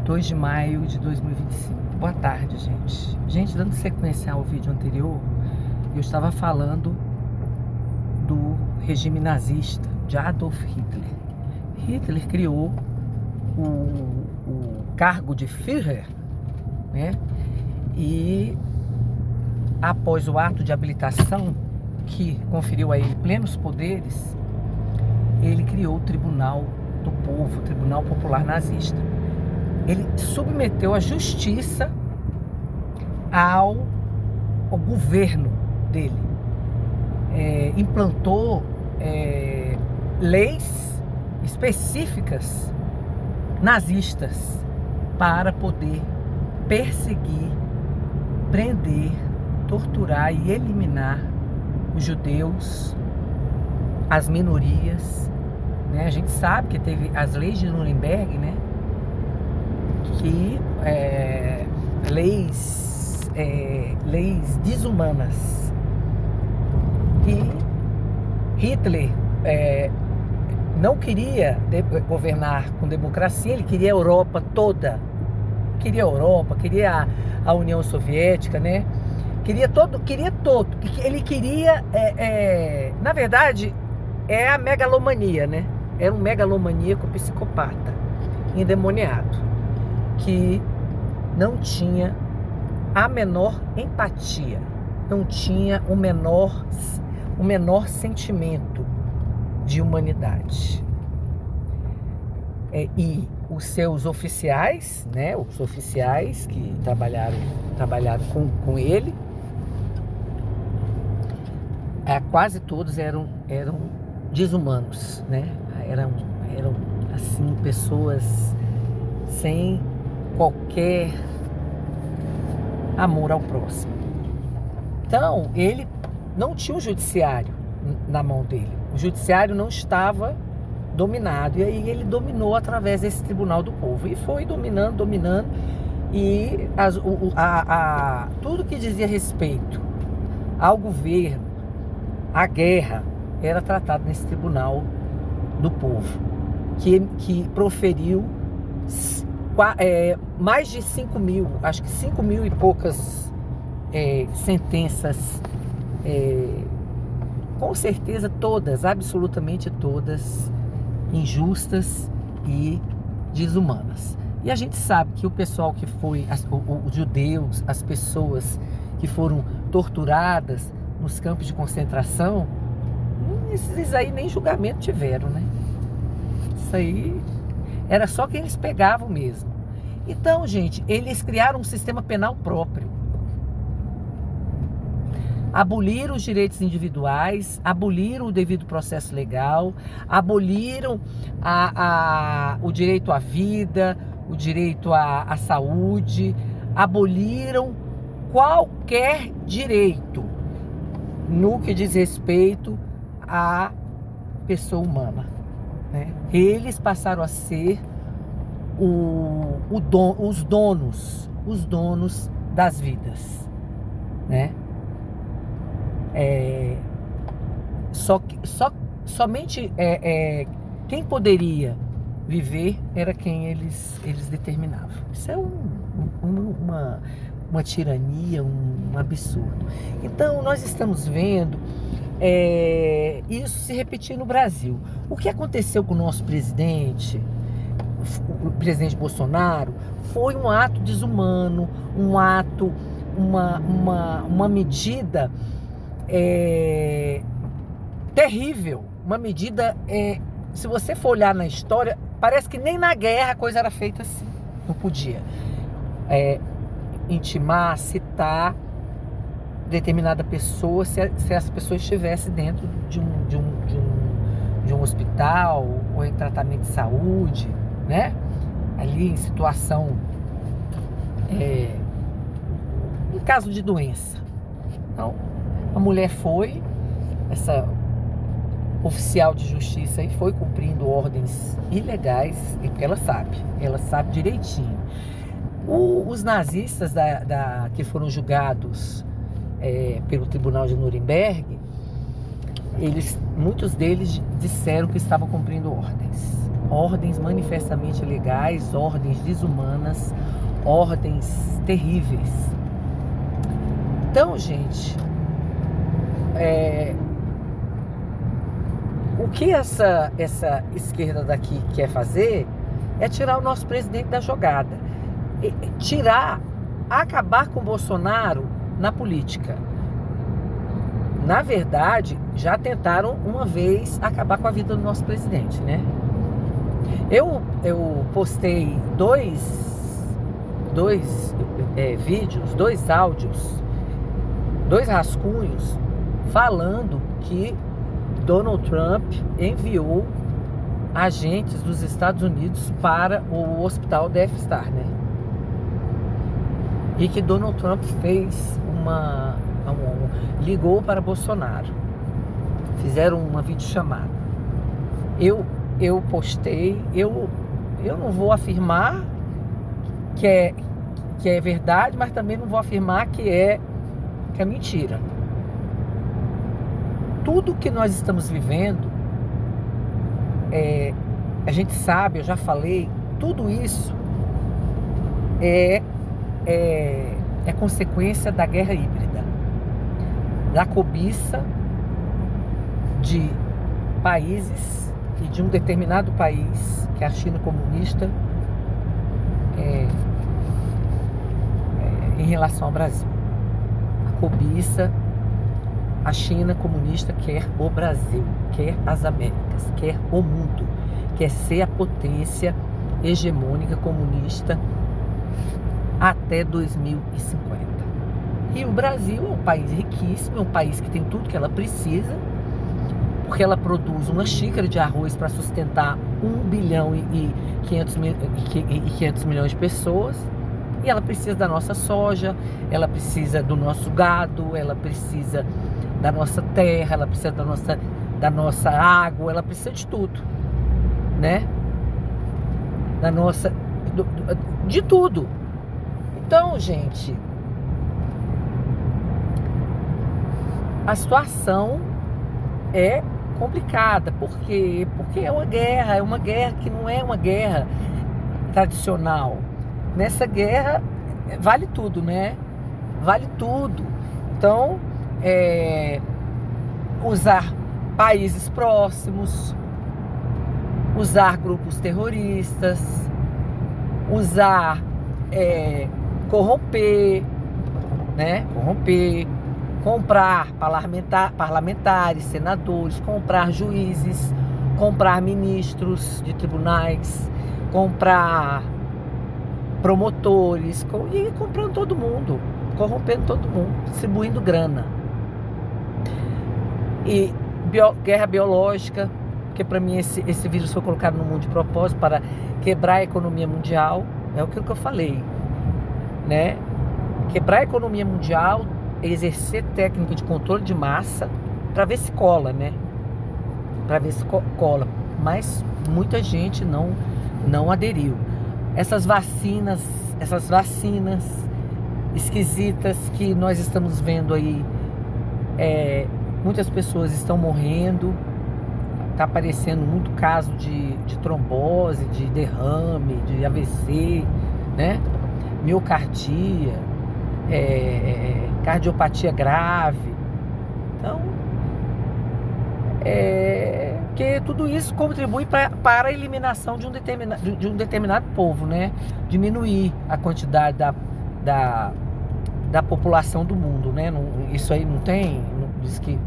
2 de maio de 2025. Boa tarde, gente. Gente, dando sequência ao vídeo anterior, eu estava falando do regime nazista de Adolf Hitler. Hitler criou o cargo de Führer, né? E após o ato de habilitação que conferiu a ele plenos poderes, ele criou o Tribunal do Povo, o Tribunal Popular Nazista. Ele submeteu a justiça ao governo dele. Implantou leis específicas nazistas para poder perseguir, prender, torturar e eliminar os judeus, as minorias, né? A gente sabe que teve as leis de Nuremberg, né? Que leis desumanas. E Hitler não queria governar com democracia, ele queria a Europa toda. Queria a Europa, queria a União Soviética, né? Queria todo. Ele queria, na verdade, é a megalomania, né? Era um megalomaníaco psicopata, endemoniado, que não tinha a menor empatia, não tinha o menor sentimento de humanidade. E os seus oficiais, né? Os oficiais que trabalharam com ele, quase todos eram desumanos, né? Eram assim, pessoas sem qualquer amor ao próximo. Então, ele não tinha um judiciário na mão dele. O judiciário não estava dominado. E aí ele dominou através desse Tribunal do Povo. E foi dominando. E tudo que dizia respeito ao governo, à guerra, era tratado nesse Tribunal do Povo, que proferiu mais de 5 mil, acho que 5 mil e poucas sentenças, com certeza todas, absolutamente todas, injustas e desumanas. E a gente sabe que o pessoal que foi, os judeus, as pessoas que foram torturadas nos campos de concentração, esses aí nem julgamento tiveram, né? Isso aí era só quem eles pegavam mesmo. Então, gente, eles criaram um sistema penal próprio. Aboliram os direitos individuais, aboliram o devido processo legal, aboliram o direito à vida, o direito à saúde, aboliram qualquer direito no que diz respeito à pessoa humana, né? Eles passaram a ser os donos das vidas, né? Somente quem poderia viver era quem eles determinavam. Isso é uma tirania, um absurdo. Então nós estamos vendo isso se repetir no Brasil. O que aconteceu com o nosso presidente, o presidente Bolsonaro, foi um ato desumano, uma medida terrível, uma medida, se você for olhar na história, parece que nem na guerra a coisa era feita assim. Não podia intimar, citar determinada pessoa se essa pessoa estivesse dentro de um hospital ou em tratamento de saúde, né? Ali em situação, em caso de doença. Então, a mulher foi, essa oficial de justiça aí foi cumprindo ordens ilegais, porque ela sabe direitinho. Os nazistas que foram julgados pelo Tribunal de Nuremberg, muitos deles disseram que estavam cumprindo ordens. ordens manifestamente ilegais, ordens desumanas, ordens terríveis. Então, gente, o que essa esquerda daqui quer fazer é tirar o nosso presidente da jogada, acabar com o Bolsonaro na política. Na verdade, já tentaram uma vez acabar com a vida do nosso presidente, né? Eu postei dois vídeos, dois áudios, dois rascunhos falando que Donald Trump enviou agentes dos Estados Unidos para o hospital Death Star, né? E que Donald Trump fez ligou para Bolsonaro. Fizeram uma videochamada. Eu postei, eu não vou afirmar que é verdade, mas também não vou afirmar que é mentira. Tudo que nós estamos vivendo, a gente sabe, eu já falei, tudo isso é consequência da guerra híbrida, da cobiça de países e de um determinado país, que é a China comunista, em relação ao Brasil. A cobiça, a China comunista quer o Brasil, quer as Américas, quer o mundo, quer ser a potência hegemônica comunista até 2050. E o Brasil é um país riquíssimo, é um país que tem tudo que ela precisa, porque ela produz uma xícara de arroz para sustentar 1 bilhão e 500 milhões de pessoas, e ela precisa da nossa soja, ela precisa do nosso gado, ela precisa da nossa terra, ela precisa da nossa água, ela precisa de tudo, né? De tudo. Então, gente, a situação é complicada. Por quê? Porque é uma guerra que não é uma guerra tradicional. Nessa guerra vale tudo, né? Vale tudo. Então, usar países próximos, usar grupos terroristas, usar corromper, né? Comprar parlamentares, senadores, comprar juízes, comprar ministros de tribunais, comprar promotores, e comprando todo mundo, corrompendo todo mundo, distribuindo grana. E guerra biológica, porque para mim esse vírus foi colocado no mundo de propósito para quebrar a economia mundial, é aquilo que eu falei, né? Quebrar a economia mundial, exercer técnica de controle de massa para ver se cola, né? Para ver se cola. Mas muita gente não aderiu. Essas vacinas esquisitas que nós estamos vendo aí, muitas pessoas estão morrendo, está aparecendo muito caso de trombose, de derrame, de AVC, né? Miocardia, cardiopatia grave. Então, que tudo isso contribui para a eliminação de um determinado povo, né? Diminuir a quantidade da população do mundo, né? Isso aí não tem, diz que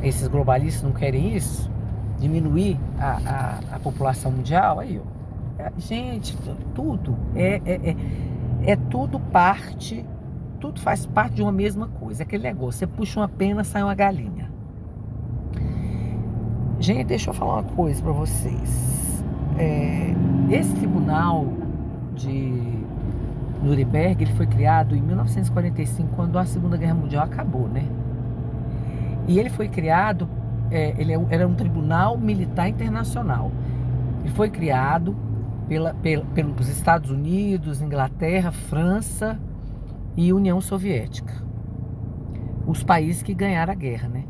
esses globalistas não querem isso, diminuir a população mundial. Aí, ó, gente, tudo tudo parte, tudo faz parte de uma mesma coisa, aquele negócio, você puxa uma pena, sai uma galinha. Gente, deixa eu falar uma coisa para vocês. Esse tribunal de Nuremberg, ele foi criado em 1945, quando a Segunda Guerra Mundial acabou, né? E ele foi criado, era um tribunal militar internacional. Ele foi criado pelos Estados Unidos, Inglaterra, França e União Soviética. Os países que ganharam a guerra, né?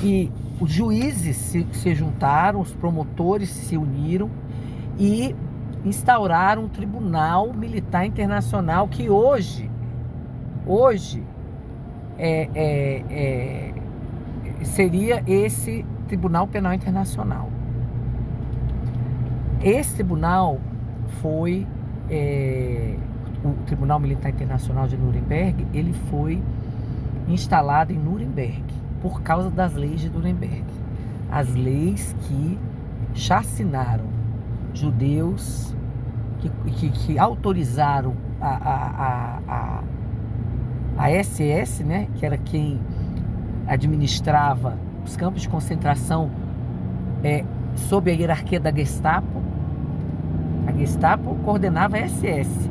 E os juízes se juntaram, os promotores se uniram e instauraram um tribunal militar internacional que hoje seria esse Tribunal Penal Internacional. Esse tribunal foi o Tribunal Militar Internacional de Nuremberg. Ele foi instalado em Nuremberg por causa das leis de Nuremberg, as leis que chacinaram judeus, que autorizaram a SS, né, que era quem administrava os campos de concentração sob a hierarquia da Gestapo. A Gestapo coordenava a SS.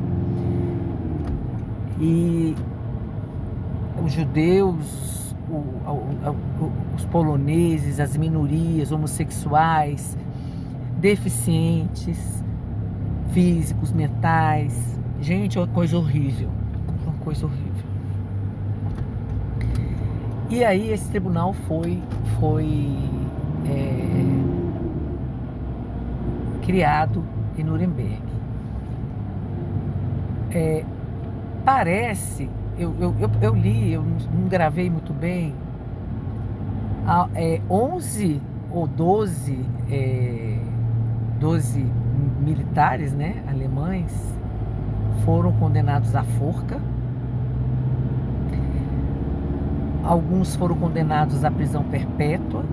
E os judeus, os poloneses, as minorias, homossexuais, deficientes, físicos, mentais. Gente, é uma coisa horrível. Uma coisa horrível. E aí esse tribunal foi criado em Nuremberg. Parece, eu li, eu não gravei muito bem, 11 ou 12 militares, né, alemães foram condenados à forca. Alguns foram condenados à prisão perpétua,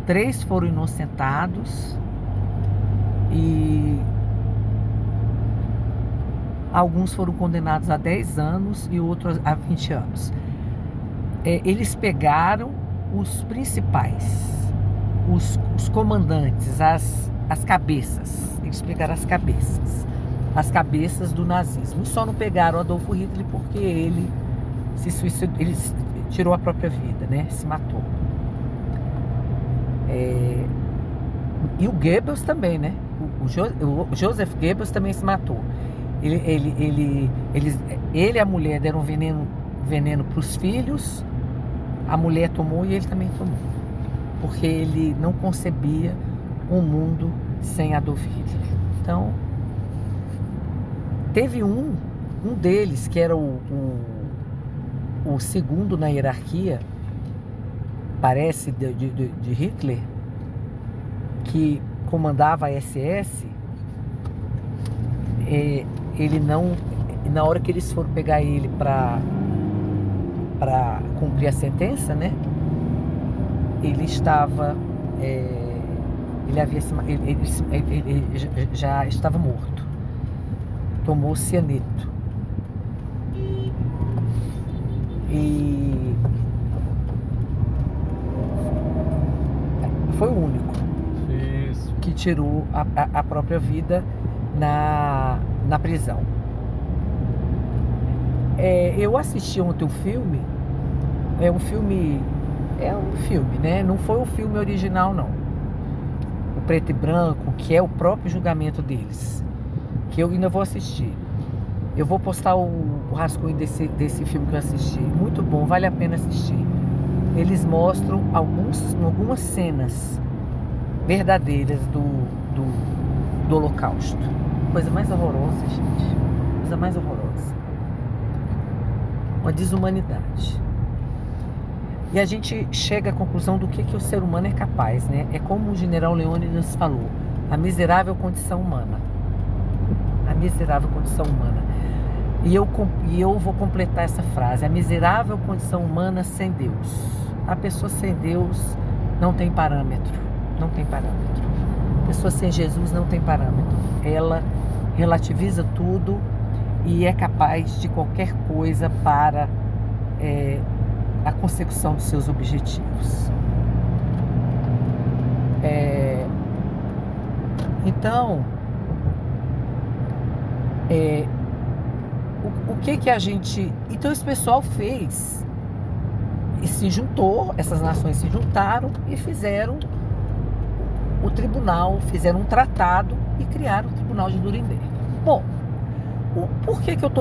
3 foram inocentados e alguns foram condenados a 10 anos e outros a 20 anos. Eles pegaram os principais, os comandantes, as cabeças. Eles pegaram as cabeças do nazismo. E só não pegaram Adolfo Hitler porque ele se suicidou, ele tirou a própria vida, né? Se matou. E o Goebbels também, né? O Joseph Goebbels também se matou. Ele e a mulher deram veneno para os filhos. A mulher tomou e ele também tomou, porque ele não concebia um mundo sem Adolf Hitler. Então, teve um deles que era o segundo na hierarquia, parece, de Hitler, que comandava a SS. Ele não, na hora que eles foram pegar ele para cumprir a sentença, né? Ele estava, ele já estava morto. Tomou cianeto. E foi o único que tirou a própria vida na prisão. Eu assisti ontem um filme. É um filme, né? Não foi o filme original, não. O preto e branco, que é o próprio julgamento deles, que eu ainda vou assistir. Eu vou postar o rascunho desse filme que eu assisti. Muito bom, vale a pena assistir. Eles mostram algumas cenas verdadeiras do Holocausto. Coisa mais horrorosa, gente. Coisa mais horrorosa. Uma desumanidade. E a gente chega à conclusão do que o ser humano é capaz, né? É como o general Leônidas falou: a miserável condição humana. A miserável condição humana. E eu vou completar essa frase: a miserável condição humana sem Deus. A pessoa sem Deus não tem parâmetro. Não tem parâmetro. A pessoa sem Jesus não tem parâmetro. Ela relativiza tudo e é capaz de qualquer coisa para a consecução dos seus objetivos. Então, o que a gente... Então esse pessoal fez e se juntou, essas nações se juntaram e fizeram o tribunal, fizeram um tratado e criaram o Tribunal de Nuremberg. Bom, por que eu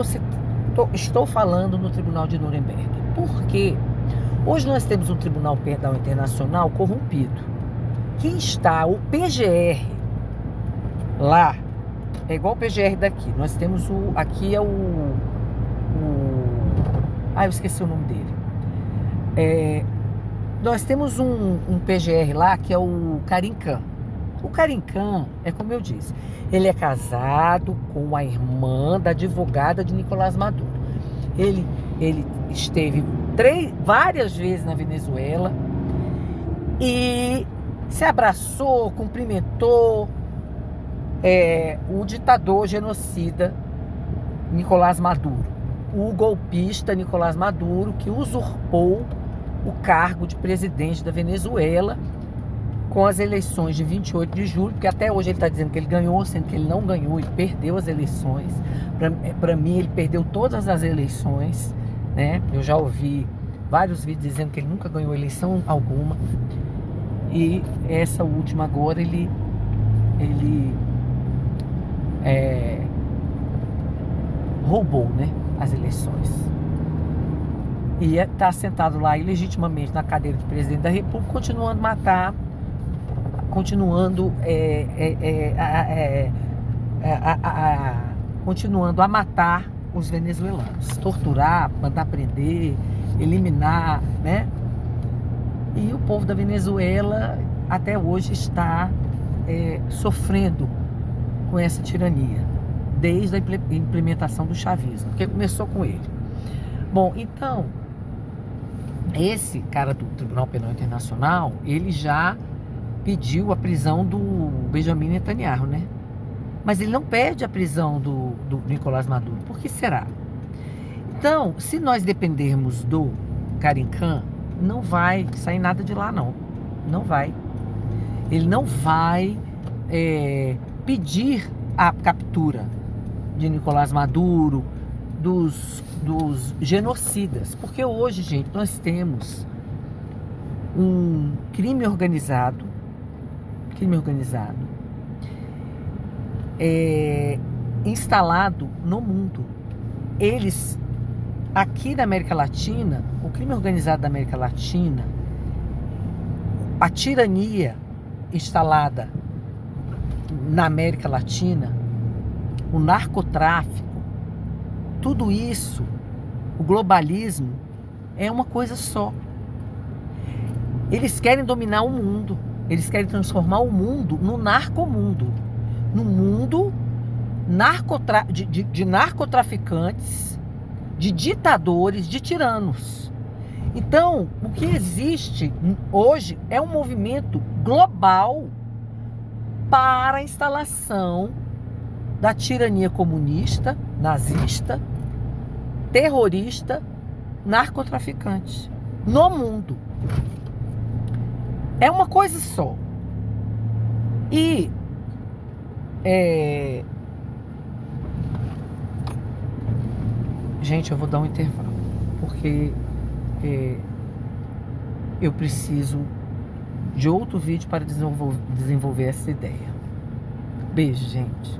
estou falando no Tribunal de Nuremberg? Porque Hoje nós temos um Tribunal Penal Internacional corrompido. Quem está, o PGR lá, é igual o PGR daqui. Nós temos aqui é eu esqueci o nome dele. Nós temos um PGR lá que é o Karim Khan. O Karim Khan é como eu disse, ele é casado com a irmã da advogada de Nicolás Maduro. Ele esteve várias vezes na Venezuela e se abraçou, cumprimentou o ditador genocida Nicolás Maduro, o golpista Nicolás Maduro, que usurpou o cargo de presidente da Venezuela com as eleições de 28 de julho, porque até hoje ele está dizendo que ele ganhou, sendo que ele não ganhou, ele perdeu as eleições. Para mim, ele perdeu todas as eleições, né? Eu já ouvi vários vídeos dizendo que ele nunca ganhou eleição alguma. E essa última agora, ele roubou, né, as eleições. E está sentado lá ilegitimamente na cadeira de presidente da República, continuando a matar os venezuelanos, torturar, mandar prender, eliminar, né? E o povo da Venezuela até hoje está sofrendo com essa tirania, desde a implementação do chavismo, que começou com ele. Bom, então, esse cara do Tribunal Penal Internacional, ele já pediu a prisão do Benjamin Netanyahu, né? Mas ele não pede a prisão do Nicolás Maduro. Por que será? Então, se nós dependermos do Karim Khan, não vai sair nada de lá, não. Não vai. Ele não vai pedir a captura de Nicolás Maduro, dos genocidas. Porque hoje, gente, nós temos um crime organizado instalado no mundo. Eles, aqui na América Latina, o crime organizado da América Latina, a tirania instalada na América Latina, o narcotráfico, tudo isso, o globalismo, é uma coisa só. Eles querem dominar o mundo. Eles querem transformar o mundo no narcomundo. No mundo de narcotraficantes, de ditadores, de tiranos. Então, o que existe hoje é um movimento global para a instalação da tirania comunista, nazista, terrorista, narcotraficante no mundo. É uma coisa só. E gente, eu vou dar um intervalo, porque eu preciso de outro vídeo para desenvolver essa ideia. Beijo, gente.